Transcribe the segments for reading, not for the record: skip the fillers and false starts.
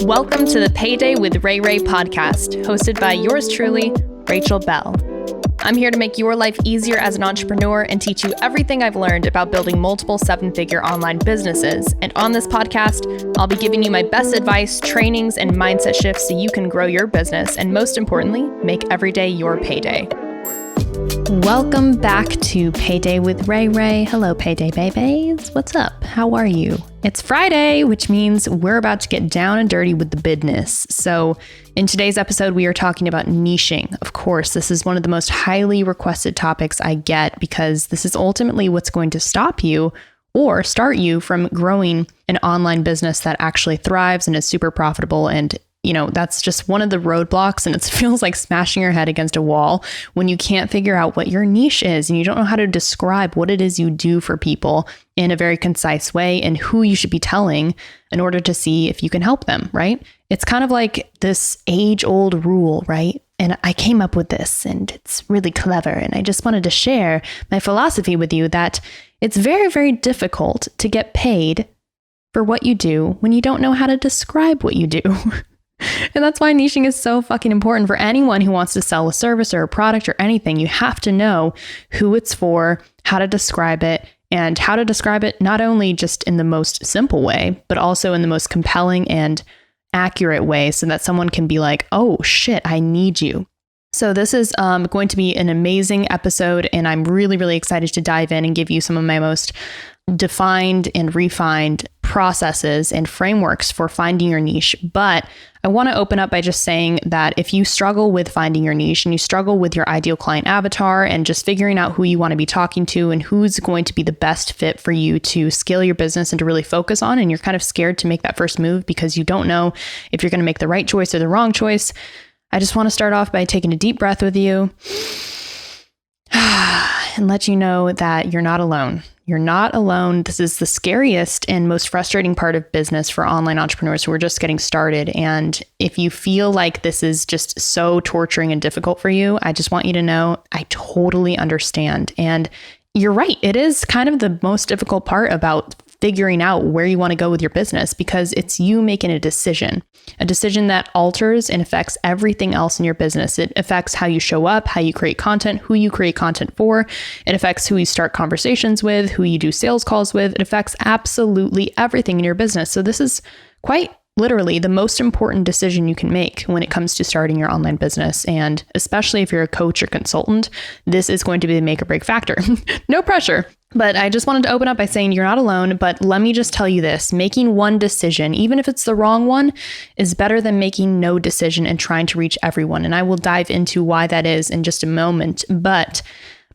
Welcome to the Payday with Rayray podcast, hosted by yours truly, Rachel Bell. I'm here to make your life easier as an entrepreneur and teach you everything I've learned about building multiple seven-figure online businesses. And on this podcast, I'll be giving you my best advice, trainings, and mindset shifts so you can grow your business and, most importantly, make every day your payday. Welcome back to Payday with Rayray. Hello, Payday Baybays. What's up? How are you? It's Friday, which means we're about to get down and dirty with the business. So in today's episode, we are talking about niching. Of course, this is one of the most highly requested topics I get because this is ultimately what's going to stop you or start you from growing an online business that actually thrives and is super profitable. And that's just one of the roadblocks, and it feels like smashing your head against a wall when you can't figure out what your niche is and you don't know how to describe what it is you do for people in a very concise way and who you should be telling in order to see if you can help them, right? It's kind of like this age-old rule, right? And I came up with this and it's really clever. And I just wanted to share my philosophy with you that it's very, very difficult to get paid for what you do when you don't know how to describe what you do. And that's why niching is so fucking important for anyone who wants to sell a service or a product or anything. You have to know who it's for, how to describe it, and how to describe it not only just in the most simple way, but also in the most compelling and accurate way so that someone can be like, oh shit, I need you. So this is going to be an amazing episode, and I'm really, really excited to dive in and give you some of my most defined and refined processes and frameworks for finding your niche. But I want to open up by just saying that if you struggle with finding your niche and you struggle with your ideal client avatar and just figuring out who you want to be talking to and who's going to be the best fit for you to scale your business and to really focus on, and you're kind of scared to make that first move because you don't know if you're going to make the right choice or the wrong choice, I just want to start off by taking a deep breath with you and let you know that you're not alone. You're not alone. This is the scariest and most frustrating part of business for online entrepreneurs who are just getting started. And if you feel like this is just so torturing and difficult for you, I just want you to know I totally understand. And you're right. It is kind of the most difficult part about figuring out where you want to go with your business because it's you making a decision that alters and affects everything else in your business. It affects how you show up, how you create content, who you create content for. It affects who you start conversations with, who you do sales calls with. It affects absolutely everything in your business. So this is quite literally the most important decision you can make when it comes to starting your online business. And especially if you're a coach or consultant, this is going to be the make or break factor. No pressure. But I just wanted to open up by saying you're not alone, but let me just tell you this, making one decision, even if it's the wrong one, is better than making no decision and trying to reach everyone. And I will dive into why that is in just a moment. But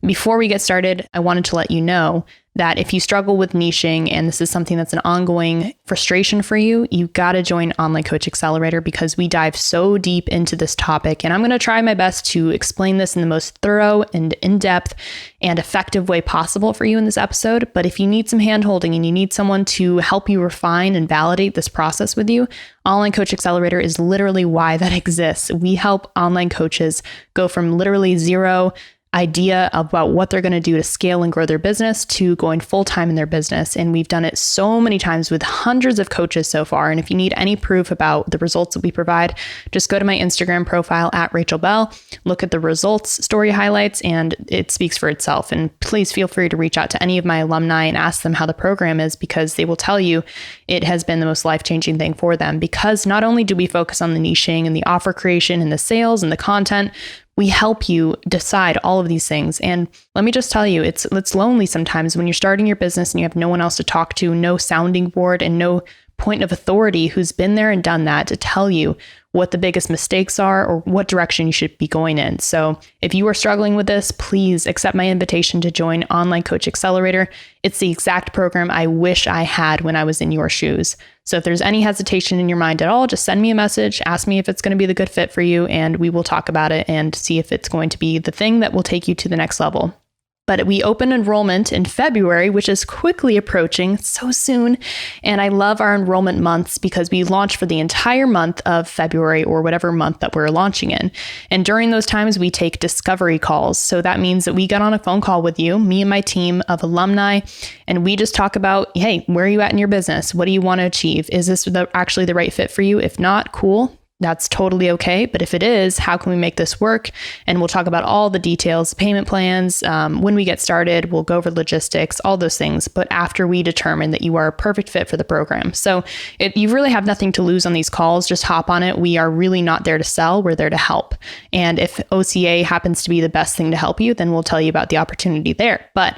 before we get started, I wanted to let you know that if you struggle with niching and this is something that's an ongoing frustration for you, you got to join Online Coach Accelerator because we dive so deep into this topic. And I'm going to try my best to explain this in the most thorough and in-depth and effective way possible for you in this episode. But if you need some hand-holding and you need someone to help you refine and validate this process with you, Online Coach Accelerator is literally why that exists. We help online coaches go from literally zero idea about what they're going to do to scale and grow their business to going full-time in their business. And we've done it so many times with hundreds of coaches so far. And if you need any proof about the results that we provide, just go to my Instagram profile at Rachel Bell, look at the results story highlights, and it speaks for itself. And please feel free to reach out to any of my alumni and ask them how the program is because they will tell you it has been the most life-changing thing for them. Because not only do we focus on the niching and the offer creation and the sales and the content, we help you decide all of these things. And let me just tell you, it's lonely sometimes when you're starting your business and you have no one else to talk to, no sounding board, and no point of authority who's been there and done that to tell you what the biggest mistakes are or what direction you should be going in. So if you are struggling with this, please accept my invitation to join Online Coach Accelerator. It's the exact program I wish I had when I was in your shoes. So if there's any hesitation in your mind at all, just send me a message, ask me if it's going to be the good fit for you, and we will talk about it and see if it's going to be the thing that will take you to the next level. But we open enrollment in February, which is quickly approaching, so soon. And I love our enrollment months because we launch for the entire month of February or whatever month that we're launching in. And during those times, we take discovery calls. So that means that we get on a phone call with you, me and my team of alumni, and we just talk about, hey, where are you at in your business? What do you want to achieve? Is this actually the right fit for you? If not, cool. That's totally okay. But if it is, how can we make this work? And we'll talk about all the details, payment plans, when we get started, we'll go over logistics, all those things. But after we determine that you are a perfect fit for the program. So you really have nothing to lose on these calls. Just hop on it. We are really not there to sell. We're there to help. And if OCA happens to be the best thing to help you, then we'll tell you about the opportunity there. But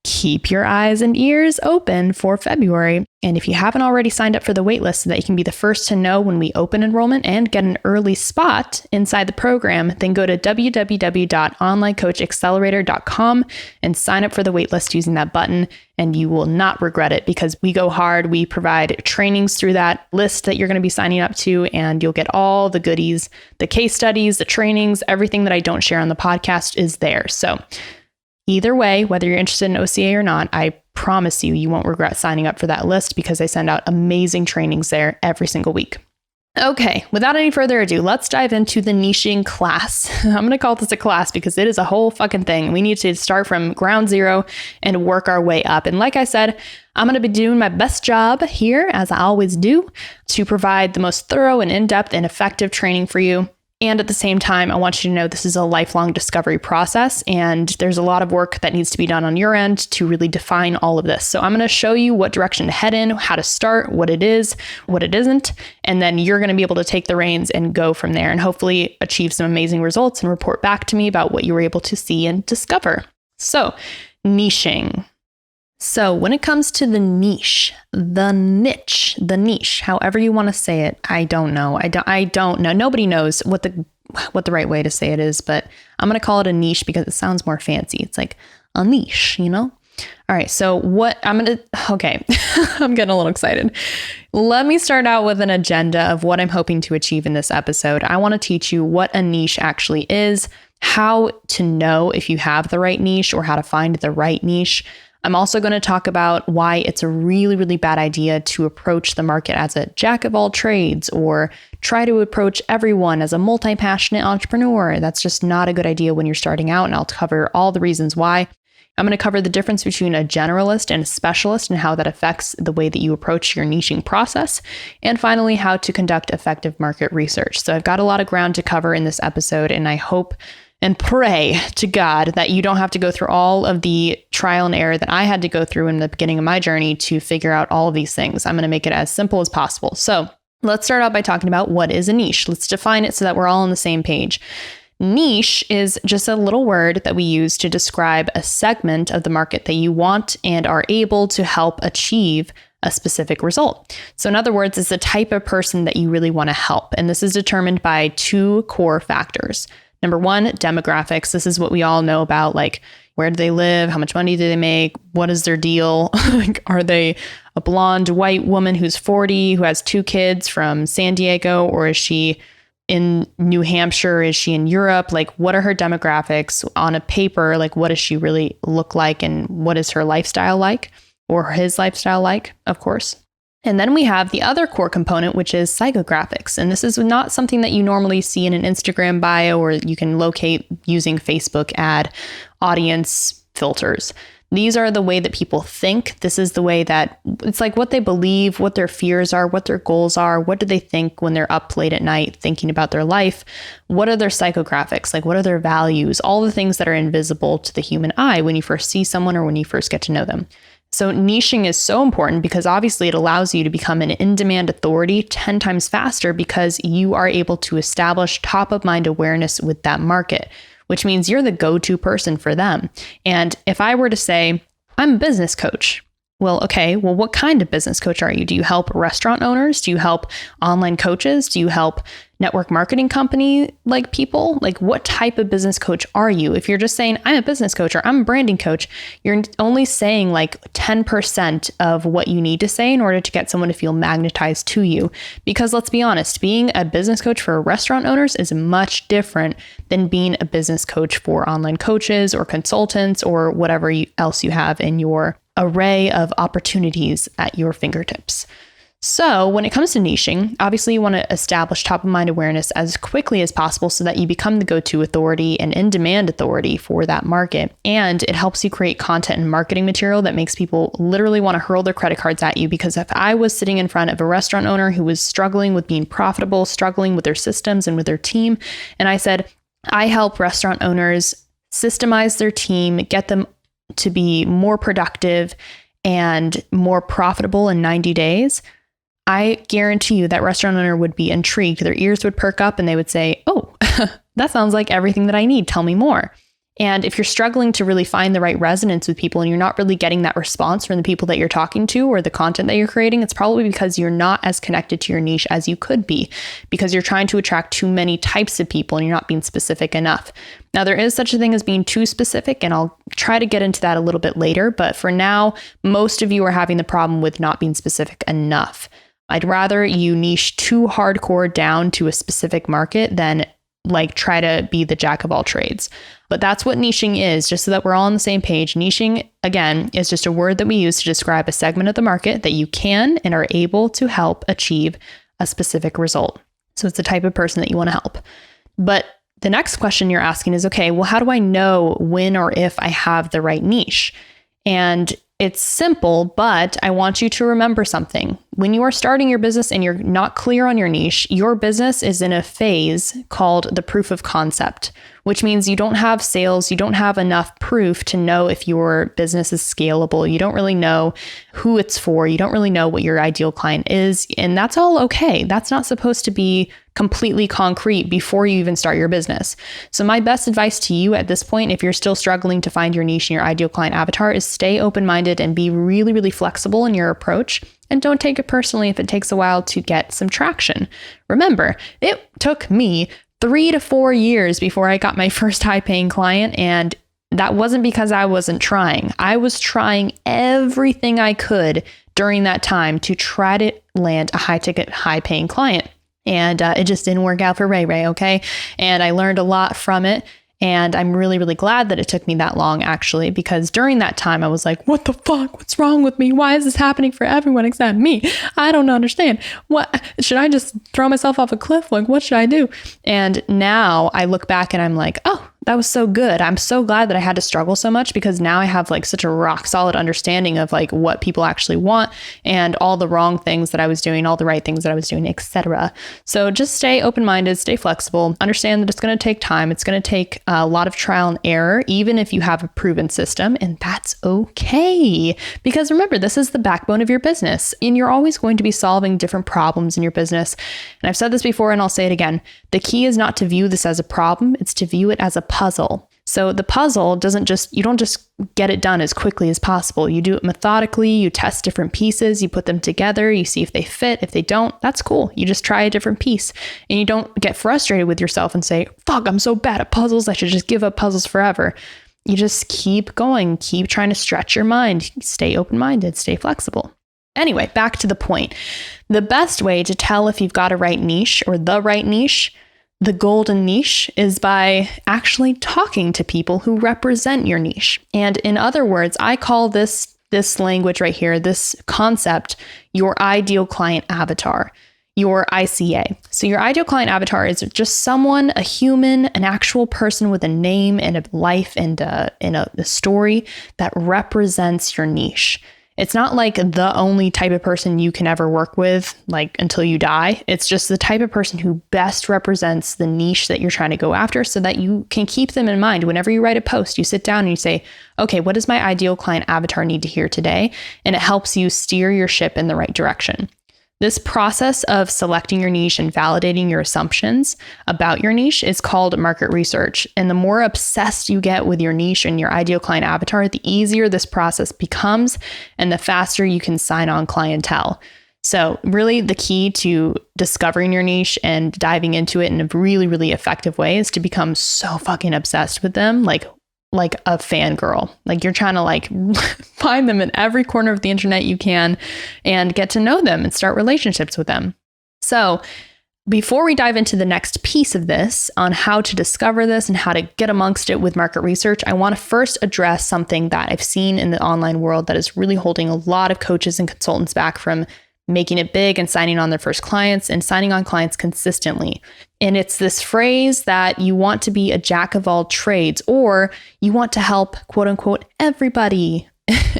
keep your eyes and ears open for February. And if you haven't already signed up for the waitlist so that you can be the first to know when we open enrollment and get an early spot inside the program, then go to www.onlinecoachaccelerator.com and sign up for the waitlist using that button. And you will not regret it because we go hard. We provide trainings through that list that you're going to be signing up to, and you'll get all the goodies, the case studies, the trainings, everything that I don't share on the podcast is there. So either way, whether you're interested in OCA or not, I promise you won't regret signing up for that list because I send out amazing trainings there every single week. Okay, without any further ado, let's dive into the niching class. I'm going to call this a class because it is a whole fucking thing. We need to start from ground zero and work our way up. And like I said, I'm going to be doing my best job here, as I always do, to provide the most thorough and in-depth and effective training for you. And at the same time, I want you to know this is a lifelong discovery process, and there's a lot of work that needs to be done on your end to really define all of this. So I'm going to show you what direction to head in, how to start, what it is, what it isn't, and then you're going to be able to take the reins and go from there and hopefully achieve some amazing results and report back to me about what you were able to see and discover. So, niching. So when it comes to the niche, the niche, however you want to say it, I don't know. I don't know. Nobody knows what the right way to say it is, but I'm going to call it a niche because it sounds more fancy. It's like a niche, you know? All right. So okay, I'm getting a little excited. Let me start out with an agenda of what I'm hoping to achieve in this episode. I want to teach you what a niche actually is, how to know if you have the right niche or how to find the right niche. I'm also going to talk about why it's a really, really bad idea to approach the market as a jack of all trades or try to approach everyone as a multi-passionate entrepreneur. That's just not a good idea when you're starting out, and I'll cover all the reasons why. I'm going to cover the difference between a generalist and a specialist and how that affects the way that you approach your niching process. And finally, how to conduct effective market research. So I've got a lot of ground to cover in this episode, and I hope and pray to God that you don't have to go through all of the trial and error that I had to go through in the beginning of my journey to figure out all of these things. I'm going to make it as simple as possible. So let's start out by talking about what is a niche. Let's define it so that we're all on the same page. Niche is just a little word that we use to describe a segment of the market that you want and are able to help achieve a specific result. So in other words, it's the type of person that you really want to help. And this is determined by two core factors. Number one, demographics. This is what we all know about, like, where do they live? How much money do they make? What is their deal? Are they a blonde white woman who's 40, who has 2 kids from San Diego? Or is she in New Hampshire? Is she in Europe? Like, what are her demographics on a paper? Like, what does she really look like? And what is her lifestyle like? Or his lifestyle like, of course. And then we have the other core component, which is psychographics. And this is not something that you normally see in an Instagram bio or you can locate using Facebook ad audience filters. These are the way that people think. This is the way that it's like what they believe, what their fears are, what their goals are. What do they think when they're up late at night thinking about their life? What are their psychographics? Like, what are their values? All the things that are invisible to the human eye when you first see someone or when you first get to know them. So niching is so important because obviously it allows you to become an in-demand authority 10 times faster because you are able to establish top-of-mind awareness with that market, which means you're the go-to person for them. And if I were to say, I'm a business coach, well, what kind of business coach are you? Do you help restaurant owners? Do you help online coaches? Do you help network marketing company like people? Like, what type of business coach are you? If you're just saying, I'm a business coach or I'm a branding coach, you're only saying like 10% of what you need to say in order to get someone to feel magnetized to you. Because let's be honest, being a business coach for restaurant owners is much different than being a business coach for online coaches or consultants or whatever else you have in your array of opportunities at your fingertips. So when it comes to niching, obviously you want to establish top of mind awareness as quickly as possible so that you become the go-to authority and in-demand authority for that market. And it helps you create content and marketing material that makes people literally want to hurl their credit cards at you. Because if I was sitting in front of a restaurant owner who was struggling with being profitable, struggling with their systems and with their team, and I said, I help restaurant owners systemize their team, get them to be more productive and more profitable in 90 days, I guarantee you that restaurant owner would be intrigued. Their ears would perk up and they would say, oh, that sounds like everything that I need. Tell me more. And if you're struggling to really find the right resonance with people and you're not really getting that response from the people that you're talking to or the content that you're creating, it's probably because you're not as connected to your niche as you could be, because you're trying to attract too many types of people and you're not being specific enough. Now, there is such a thing as being too specific, and I'll try to get into that a little bit later. But for now, most of you are having the problem with not being specific enough. I'd rather you niche too hardcore down to a specific market than like try to be the jack of all trades. But that's what niching is, just so that we're all on the same page. Niching, again, is just a word that we use to describe a segment of the market that you can and are able to help achieve a specific result. So it's the type of person that you want to help. But the next question you're asking is, okay, well, how do I know when or if I have the right niche? And it's simple, but I want you to remember something. When you are starting your business and you're not clear on your niche, your business is in a phase called the proof of concept, which means you don't have sales, you don't have enough proof to know if your business is scalable. You don't really know who it's for. You don't really know what your ideal client is. And that's all okay. That's not supposed to be completely concrete before you even start your business. So my best advice to you at this point, if you're still struggling to find your niche and your ideal client avatar, is stay open-minded and be really, really flexible in your approach. And don't take it personally if it takes a while to get some traction. Remember, it took me 3 to 4 years before I got my first high-paying client, and that wasn't because I wasn't trying. I was trying everything I could during that time to try to land a high-ticket, high-paying client. And it just didn't work out for Rayray, okay? And I learned a lot from it. And I'm really, really glad that it took me that long, actually, because during that time, I was like, what the fuck? What's wrong with me? Why is this happening for everyone except me? I don't understand. What should I just throw myself off a cliff? Like, what should I do? And now I look back and I'm like, oh, that was so good. I'm so glad that I had to struggle so much, because now I have like such a rock solid understanding of like what people actually want and all the wrong things that I was doing, all the right things that I was doing, etc. So just stay open-minded, stay flexible, understand that it's going to take time. It's going to take a lot of trial and error, even if you have a proven system, and that's okay. Because remember, this is the backbone of your business, and you're always going to be solving different problems in your business. And I've said this before, and I'll say it again. The key is not to view this as a problem. It's to view it as a puzzle. So the puzzle you don't just get it done as quickly as possible. You do it methodically, you test different pieces, you put them together, you see if they fit. If they don't, that's cool. You just try a different piece, and you don't get frustrated with yourself and say, fuck, I'm so bad at puzzles. I should just give up puzzles forever. You just keep going, keep trying to stretch your mind, stay open-minded, stay flexible. Anyway, back to the point. The best way to tell if you've got a right niche or the right niche, the golden niche, is by actually talking to people who represent your niche. And in other words, I call this language right here, this concept, your ideal client avatar, your ICA. So your ideal client avatar is just someone, a human, an actual person with a name and a life and a story that represents your niche. It's not like the only type of person you can ever work with, like until you die. It's just the type of person who best represents the niche that you're trying to go after, so that you can keep them in mind. Whenever you write a post, you sit down and you say, okay, what does my ideal client avatar need to hear today? And it helps you steer your ship in the right direction. This process of selecting your niche and validating your assumptions about your niche is called market research. And the more obsessed you get with your niche and your ideal client avatar, the easier this process becomes and the faster you can sign on clientele. So really the key to discovering your niche and diving into it in a really, really effective way is to become so fucking obsessed with them, like a fangirl. Like you're trying to like find them in every corner of the internet you can and get to know them and start relationships with them. So before we dive into the next piece of this on how to discover this and how to get amongst it with market research, I want to first address something that I've seen in the online world that is really holding a lot of coaches and consultants back from making it big and signing on their first clients and signing on clients consistently. And it's this phrase that you want to be a jack of all trades, or you want to help, quote unquote, everybody.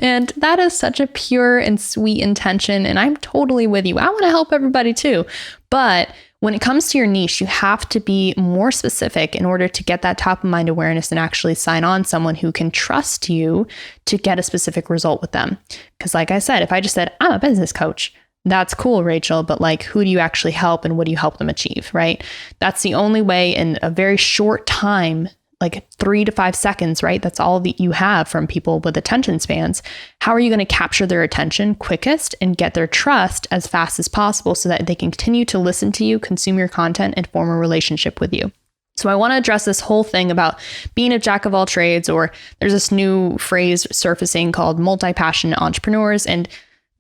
And that is such a pure and sweet intention. And I'm totally with you. I want to help everybody too. But when it comes to your niche, you have to be more specific in order to get that top of mind awareness and actually sign on someone who can trust you to get a specific result with them. Because like I said, if I just said, I'm a business coach, that's cool, Rachel, but like, who do you actually help and what do you help them achieve, right? That's the only way in a very short time, like 3 to 5 seconds, right? That's all that you have from people with attention spans. How are you going to capture their attention quickest and get their trust as fast as possible so that they can continue to listen to you, consume your content, and form a relationship with you? So I want to address this whole thing about being a jack of all trades, or there's this new phrase surfacing called multi-passionate entrepreneurs. And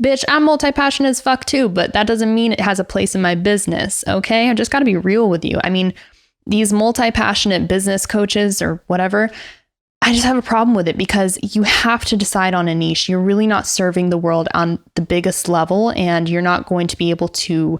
bitch, I'm multi-passionate as fuck too, but that doesn't mean it has a place in my business, okay? I just got to be real with you. I mean, these multi-passionate business coaches or whatever, I just have a problem with it because you have to decide on a niche. You're really not serving the world on the biggest level, and you're not going to be able to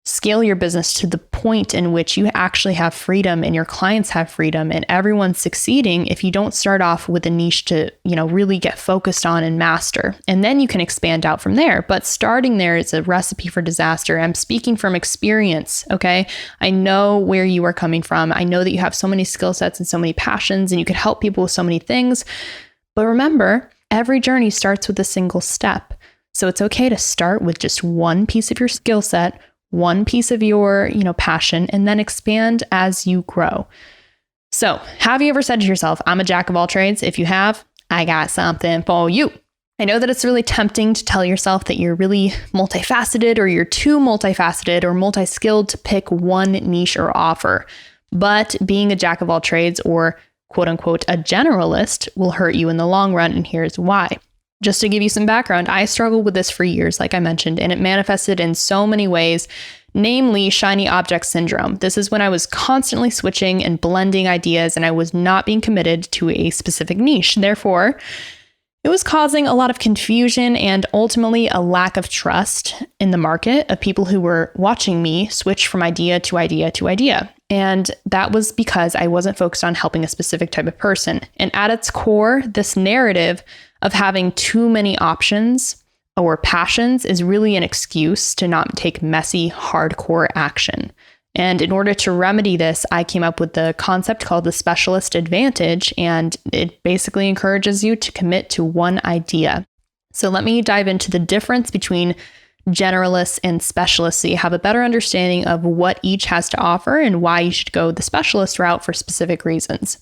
scale your business to the point in which you actually have freedom and your clients have freedom and everyone's succeeding if you don't start off with a niche to, really get focused on and master. And then you can expand out from there. But starting there is a recipe for disaster. I'm speaking from experience, okay? I know where you are coming from. I know that you have so many skill sets and so many passions and you could help people with so many things. But remember, every journey starts with a single step. So it's okay to start with just one piece of your skill set, one piece of your, passion, and then expand as you grow. So have you ever said to yourself, I'm a jack of all trades? If you have, I got something for you. I know that it's really tempting to tell yourself that you're really multifaceted or you're too multifaceted or multi-skilled to pick one niche or offer. But being a jack of all trades or quote unquote a generalist will hurt you in the long run, and here's why. Just to give you some background, I struggled with this for years, like I mentioned, and it manifested in so many ways, namely shiny object syndrome. This is when I was constantly switching and blending ideas and I was not being committed to a specific niche. Therefore, it was causing a lot of confusion and ultimately a lack of trust in the market of people who were watching me switch from idea to idea to idea. And that was because I wasn't focused on helping a specific type of person. And at its core, this narrative of having too many options or passions is really an excuse to not take messy, hardcore action. And in order to remedy this, I came up with the concept called the specialist advantage, and it basically encourages you to commit to one idea. So let me dive into the difference between generalists and specialists so you have a better understanding of what each has to offer and why you should go the specialist route for specific reasons.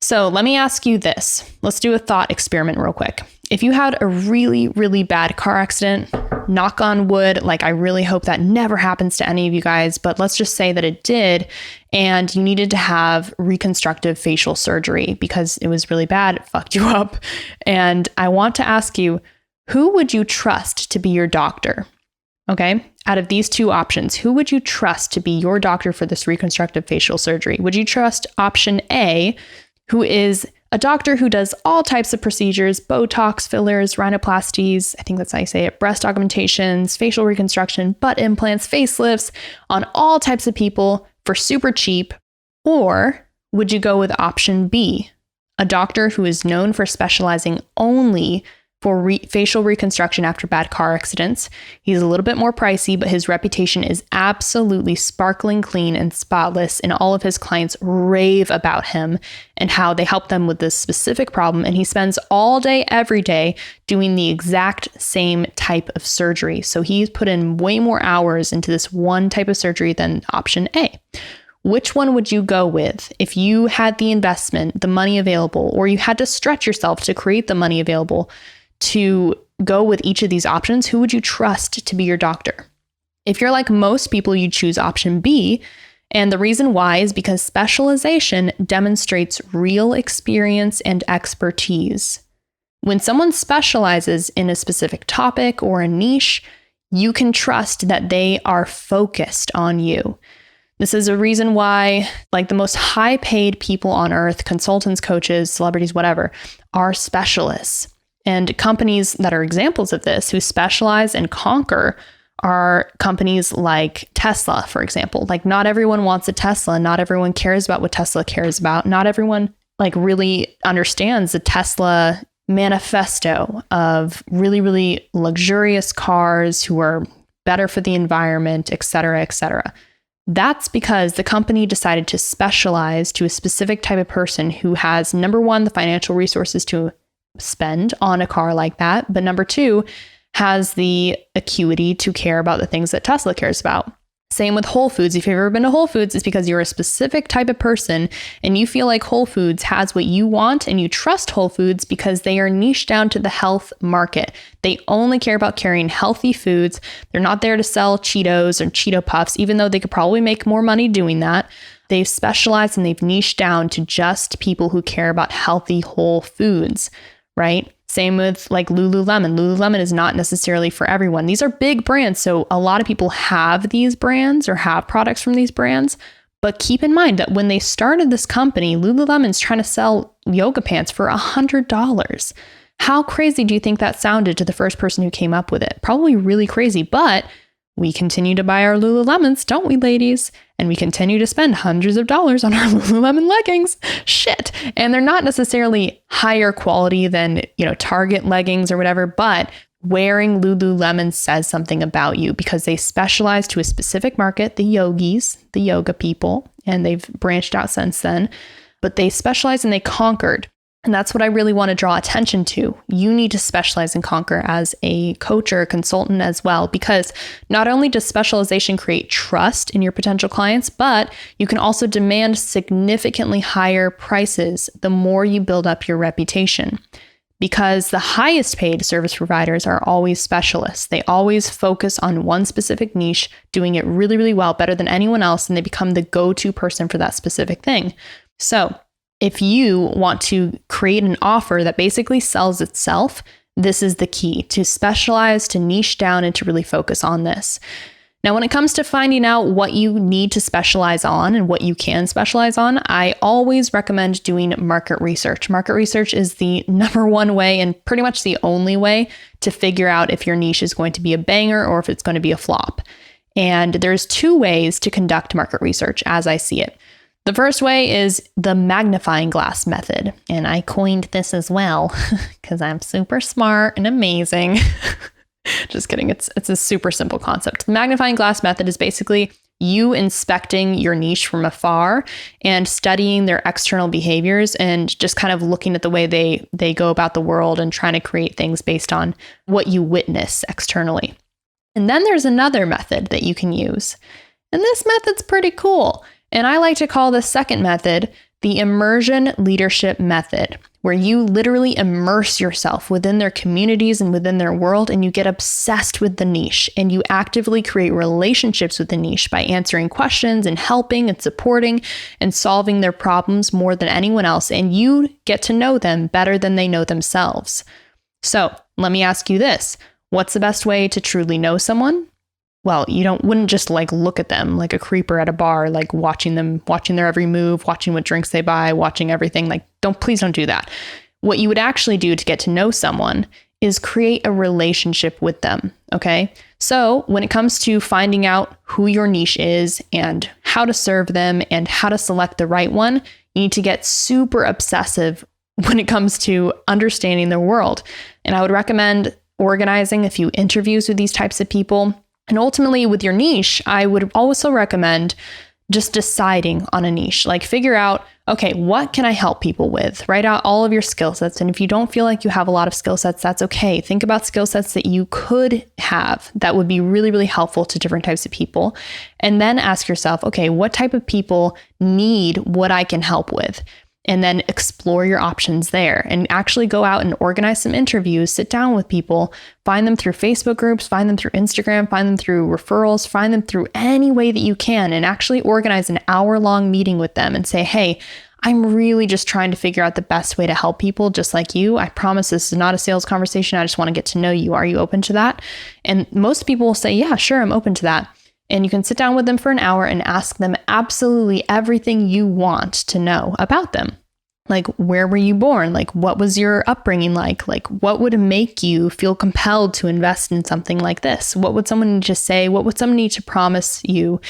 So let me ask you this. Let's do a thought experiment real quick. If you had a really, really bad car accident, knock on wood, like I really hope that never happens to any of you guys, but let's just say that it did, and you needed to have reconstructive facial surgery because it was really bad, it fucked you up. And I want to ask you, who would you trust to be your doctor? Okay, out of these two options, who would you trust to be your doctor for this reconstructive facial surgery? Would you trust option A, who is a doctor who does all types of procedures, Botox, fillers, rhinoplasties, I think that's how you say it, breast augmentations, facial reconstruction, butt implants, facelifts on all types of people for super cheap? Or would you go with option B, a doctor who is known for specializing only for facial reconstruction after bad car accidents? He's a little bit more pricey, but his reputation is absolutely sparkling clean and spotless, and all of his clients rave about him and how they help them with this specific problem, and he spends all day, every day doing the exact same type of surgery. So he's put in way more hours into this one type of surgery than option A. Which one would you go with if you had the investment, the money available, or you had to stretch yourself to create the money available to go with each of these options, who would you trust to be your doctor? If you're like most people, you choose option B. And the reason why is because specialization demonstrates real experience and expertise. When someone specializes in a specific topic or a niche, you can trust that they are focused on you. This is a reason why, like, the most high-paid people on earth, consultants, coaches, celebrities, whatever, are specialists. And companies that are examples of this, who specialize and conquer, are companies like Tesla, for example. Like, not everyone wants a Tesla. Not everyone cares about what Tesla cares about. Not everyone really understands the Tesla manifesto of really, really luxurious cars who are better for the environment, et cetera, et cetera. That's because the company decided to specialize to a specific type of person who has, number one, the financial resources to spend on a car like that, but number two, has the acuity to care about the things that Tesla cares about. Same with Whole Foods. If you've ever been to Whole Foods, it's because you're a specific type of person and you feel like Whole Foods has what you want, and you trust Whole Foods because they are niched down to the health market. They only care about carrying healthy foods. They're not there to sell Cheetos or Cheeto Puffs, even though they could probably make more money doing that. They've specialized and they've niched down to just people who care about healthy whole foods, right? Same with like Lululemon. Lululemon is not necessarily for everyone. These are big brands. So a lot of people have these brands or have products from these brands. But keep in mind that when they started this company, Lululemon's trying to sell yoga pants for $100. How crazy do you think that sounded to the first person who came up with it? Probably really crazy, but we continue to buy our Lululemons, don't we, ladies? And we continue to spend hundreds of dollars on our Lululemon leggings. Shit. And they're not necessarily higher quality than, Target leggings or whatever, but wearing Lululemon says something about you because they specialize to a specific market, the yogis, the yoga people, and they've branched out since then, but they specialize and they conquered. And that's what I really want to draw attention to. You need to specialize and conquer as a coach or a consultant as well, because not only does specialization create trust in your potential clients, but you can also demand significantly higher prices the more you build up your reputation. Because the highest paid service providers are always specialists. They always focus on one specific niche, doing it really, really well, better than anyone else, and they become the go-to person for that specific thing. So if you want to create an offer that basically sells itself, this is the key: to specialize, to niche down, and to really focus on this. Now, when it comes to finding out what you need to specialize on and what you can specialize on, I always recommend doing market research. Market research is the number one way and pretty much the only way to figure out if your niche is going to be a banger or if it's going to be a flop. And there's two ways to conduct market research as I see it. The first way is the magnifying glass method. And I coined this as well because I'm super smart and amazing. Just kidding. It's a super simple concept. The magnifying glass method is basically you inspecting your niche from afar and studying their external behaviors and just kind of looking at the way they go about the world and trying to create things based on what you witness externally. And then there's another method that you can use. And this method's pretty cool. And I like to call this second method the Immersion Leadership Method, where you literally immerse yourself within their communities and within their world, and you get obsessed with the niche, and you actively create relationships with the niche by answering questions and helping and supporting and solving their problems more than anyone else, and you get to know them better than they know themselves. So let me ask you this: what's the best way to truly know someone? Well, wouldn't just look at them like a creeper at a bar, watching their every move, watching what drinks they buy, watching everything. Please don't do that. What you would actually do to get to know someone is create a relationship with them. Okay. So when it comes to finding out who your niche is and how to serve them and how to select the right one, you need to get super obsessive when it comes to understanding their world. And I would recommend organizing a few interviews with these types of people. And ultimately, with your niche, I would also recommend just deciding on a niche. Figure out, okay, what can I help people with? Write out all of your skill sets. And if you don't feel like you have a lot of skill sets, that's okay. Think about skill sets that you could have that would be really, really helpful to different types of people. And then ask yourself, okay, what type of people need what I can help with? and then explore your options there and actually go out and organize some interviews, sit down with people, find them through Facebook groups, find them through Instagram, find them through referrals, find them through any way that you can, and actually organize an hour-long meeting with them and say, hey, I'm really just trying to figure out the best way to help people just like you. I promise this is not a sales conversation. I just want to get to know you. Are you open to that? And most people will say, yeah, sure, I'm open to that. And you can sit down with them for an hour and ask them absolutely everything you want to know about them. Like, where were you born? Like, what was your upbringing like? Like, what would make you feel compelled to invest in something like this? What would someone need to say? What would someone need to promise you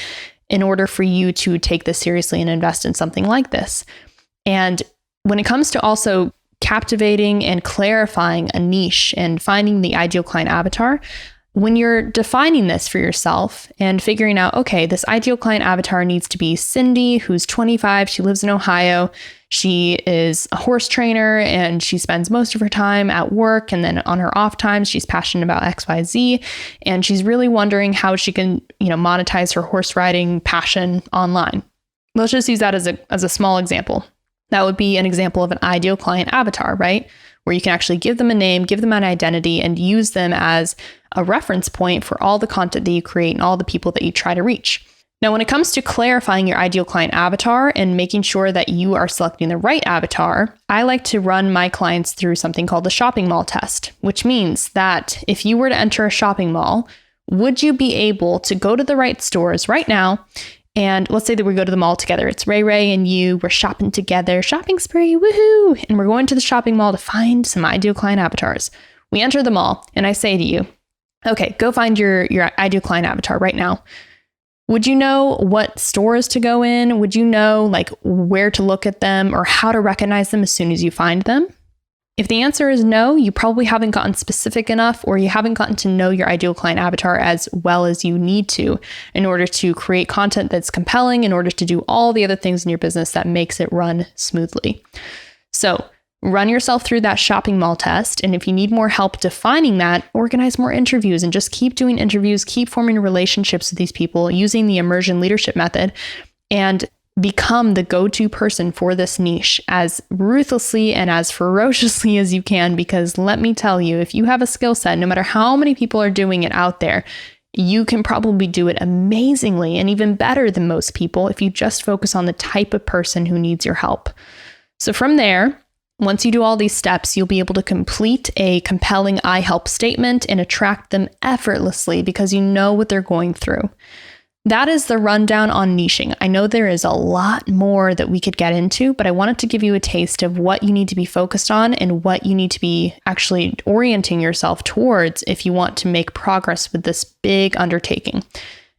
in order for you to take this seriously and invest in something like this? And when it comes to also captivating and clarifying a niche and finding the ideal client avatar, when you're defining this for yourself and figuring out, okay, this ideal client avatar needs to be Cindy, who's 25, she lives in Ohio, she is a horse trainer, and she spends most of her time at work, and then on her off times, she's passionate about XYZ, and she's really wondering how she can, monetize her horse riding passion online. Let's just use that as a small example. That would be an example of an ideal client avatar, right? Where you can actually give them a name, give them an identity, and use them as a reference point for all the content that you create and all the people that you try to reach. Now, when it comes to clarifying your ideal client avatar and making sure that you are selecting the right avatar, I like to run my clients through something called the shopping mall test, which means that if you were to enter a shopping mall, would you be able to go to the right stores right now? And let's say that we go to the mall together. It's Rayray and you, we're shopping together, shopping spree, woohoo! And we're going to the shopping mall to find some ideal client avatars. We enter the mall and I say to you, okay, go find your ideal client avatar right now. Would you know what stores to go in? Would you know where to look at them or how to recognize them as soon as you find them? If the answer is no, you probably haven't gotten specific enough, or you haven't gotten to know your ideal client avatar as well as you need to in order to create content that's compelling, in order to do all the other things in your business that makes it run smoothly. So run yourself through that shopping mall test. And if you need more help defining that, organize more interviews and just keep doing interviews, keep forming relationships with these people using the Immersion Leadership Method, and become the go-to person for this niche as ruthlessly and as ferociously as you can. Because let me tell you, if you have a skill set, no matter how many people are doing it out there, you can probably do it amazingly and even better than most people if you just focus on the type of person who needs your help. So from there, once you do all these steps, you'll be able to complete a compelling I help statement and attract them effortlessly because you know what they're going through. That is the rundown on niching. I know there is a lot more that we could get into, but I wanted to give you a taste of what you need to be focused on and what you need to be actually orienting yourself towards if you want to make progress with this big undertaking.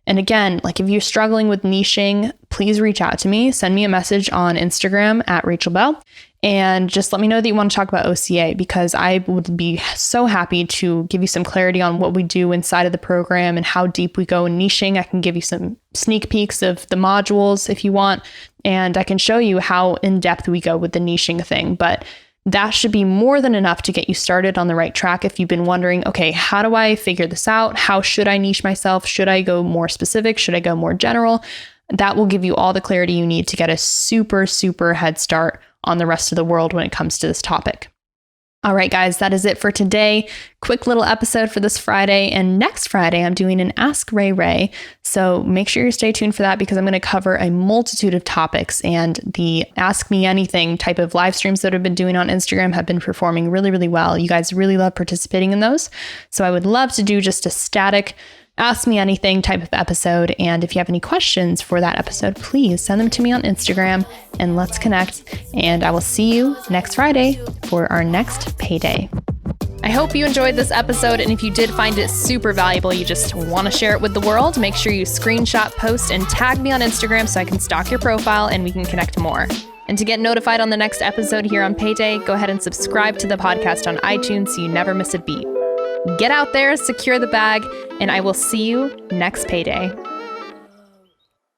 And again, if you're struggling with niching, please reach out to me. Send me a message on Instagram at Rachel Bell. And just let me know that you want to talk about OCA, because I would be so happy to give you some clarity on what we do inside of the program and how deep we go in niching. I can give you some sneak peeks of the modules if you want, and I can show you how in depth we go with the niching thing. But that should be more than enough to get you started on the right track if you've been wondering, okay, how do I figure this out? How should I niche myself? Should I go more specific? Should I go more general? That will give you all the clarity you need to get a super, super head start on the rest of the world when it comes to this topic. All right, guys, that is it for today. Quick little episode for this Friday. And next Friday, I'm doing an Ask Rayray. So make sure you stay tuned for that, because I'm going to cover a multitude of topics. And the Ask Me Anything type of live streams that I've been doing on Instagram have been performing really, really well. You guys really love participating in those. So I would love to do just a static Ask Me Anything type of episode. And if you have any questions for that episode, please send them to me on Instagram and let's connect. And I will see you next Friday for our next Payday. I hope you enjoyed this episode. And if you did find it super valuable, you just want to share it with the world, make sure you screenshot, post, and tag me on Instagram so I can stalk your profile and we can connect more. And to get notified on the next episode here on Payday, go ahead and subscribe to the podcast on iTunes so you never miss a beat. Get out there, secure the bag, and I will see you next Payday.